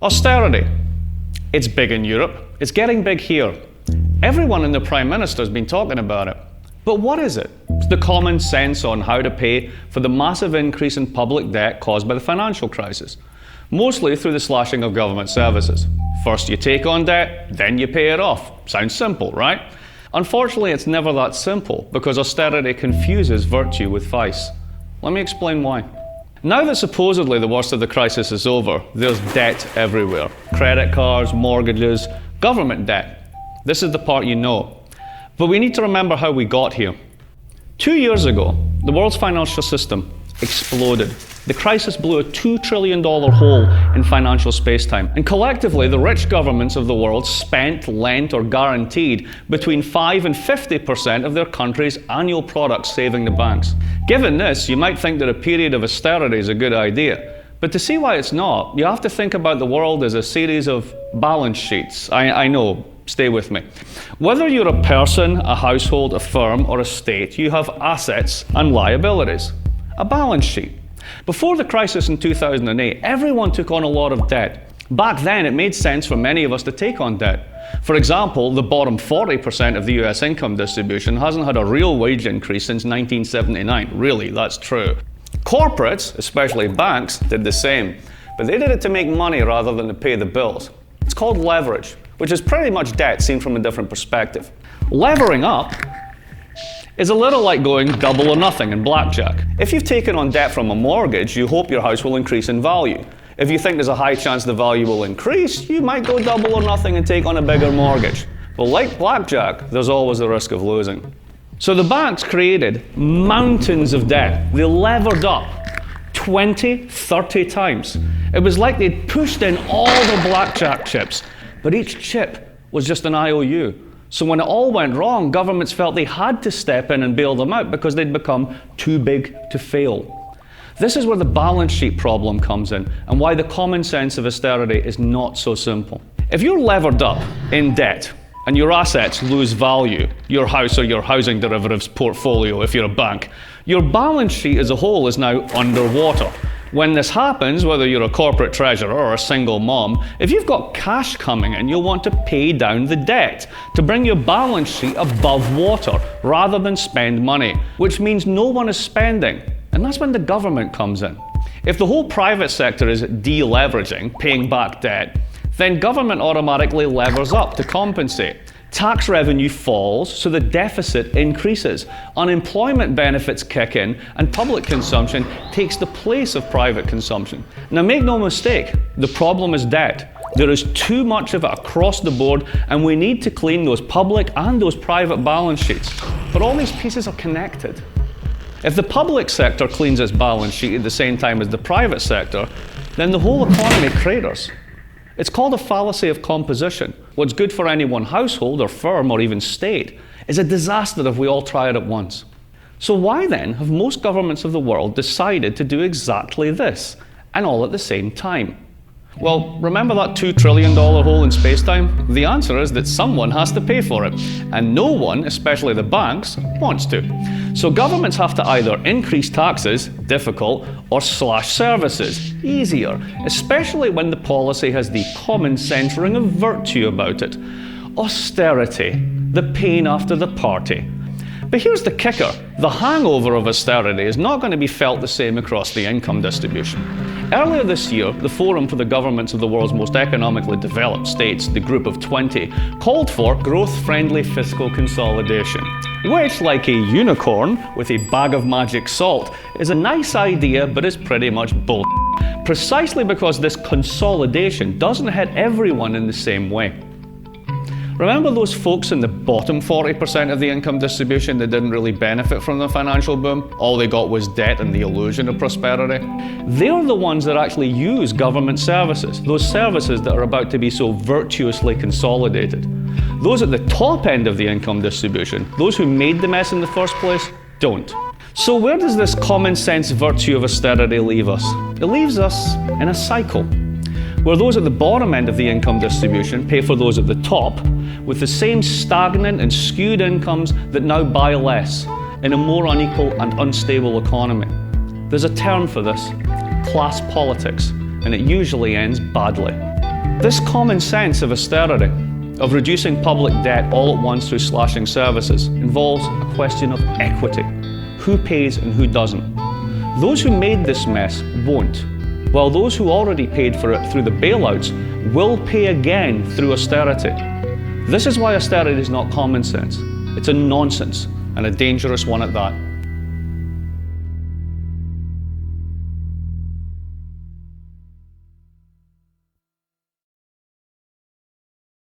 Austerity. It's big in Europe. It's getting big here. Everyone and the Prime Minister has been talking about it. But what is it? It's the common sense on how to pay for the massive increase in public debt caused by the financial crisis, mostly through the slashing of government services. First you take on debt, then you pay it off. Sounds simple, right? Unfortunately, it's never that simple because austerity confuses virtue with vice. Let me explain why. Now that supposedly the worst of the crisis is over, there's debt everywhere. Credit cards, mortgages, government debt. This is the part you know. But we need to remember how we got here. 2 years ago, the world's financial system exploded. The crisis blew a $2 trillion hole in financial space-time. And collectively, the rich governments of the world spent, lent, or guaranteed between 5 and 50% of their country's annual product saving the banks. Given this, you might think that a period of austerity is a good idea. But to see why it's not, you have to think about the world as a series of balance sheets. I know, stay with me. Whether you're a person, a household, a firm, or a state, you have assets and liabilities. A balance sheet. Before the crisis in 2008, everyone took on a lot of debt. Back then, it made sense for many of us to take on debt. For example, the bottom 40% of the US income distribution hasn't had a real wage increase since 1979. Really, that's true. Corporates, especially banks, did the same, but they did it to make money rather than to pay the bills. It's called leverage, which is pretty much debt seen from a different perspective. Levering up is a little like going double or nothing in blackjack. If you've taken on debt from a mortgage, you hope your house will increase in value. If you think there's a high chance the value will increase, you might go double or nothing and take on a bigger mortgage. But like blackjack, there's always the risk of losing. So the banks created mountains of debt. They levered up 20, 30 times. It was like they'd pushed in all the blackjack chips, but each chip was just an IOU. So when it all went wrong, governments felt they had to step in and bail them out because they'd become too big to fail. This is where the balance sheet problem comes in and why the common sense of austerity is not so simple. If you're levered up in debt and your assets lose value, your house or your housing derivatives portfolio if you're a bank, your balance sheet as a whole is now underwater. When this happens, whether you're a corporate treasurer or a single mom, if you've got cash coming in, you'll want to pay down the debt to bring your balance sheet above water rather than spend money, which means no one is spending. And that's when the government comes in. If the whole private sector is deleveraging, paying back debt, then government automatically levers up to compensate. Tax revenue falls, so the deficit increases. Unemployment benefits kick in, and public consumption takes the place of private consumption. Now make no mistake, the problem is debt. There is too much of it across the board, and we need to clean those public and those private balance sheets. But all these pieces are connected. If the public sector cleans its balance sheet at the same time as the private sector, then the whole economy craters. It's called a fallacy of composition. What's good for any one household or firm or even state is a disaster if we all try it at once. So why then have most governments of the world decided to do exactly this, and all at the same time? Well, remember that $2 trillion hole in space-time? The answer is that someone has to pay for it, and no one, especially the banks, wants to. So governments have to either increase taxes, difficult, or slash services, easier, especially when the policy has the common sense ring of virtue about it. Austerity, the pain after the party. But here's the kicker. The hangover of austerity is not going to be felt the same across the income distribution. Earlier this year, the Forum for the Governments of the World's Most Economically Developed States, the Group of 20, called for growth-friendly fiscal consolidation, which, like a unicorn with a bag of magic salt, is a nice idea but is pretty much bull. Precisely because this consolidation doesn't hit everyone in the same way. Remember those folks in the bottom 40% of the income distribution that didn't really benefit from the financial boom? All they got was debt and the illusion of prosperity. They're the ones that actually use government services, those services that are about to be so virtuously consolidated. Those at the top end of the income distribution, those who made the mess in the first place, don't. So where does this common sense virtue of austerity leave us? It leaves us in a cycle, where those at the bottom end of the income distribution pay for those at the top with the same stagnant and skewed incomes that now buy less in a more unequal and unstable economy. There's a term for this, class politics, and it usually ends badly. This common sense of austerity, of reducing public debt all at once through slashing services, involves a question of equity. Who pays and who doesn't? Those who made this mess won't, while those who already paid for it through the bailouts will pay again through austerity. This is why austerity is not common sense. It's a nonsense, and a dangerous one at that.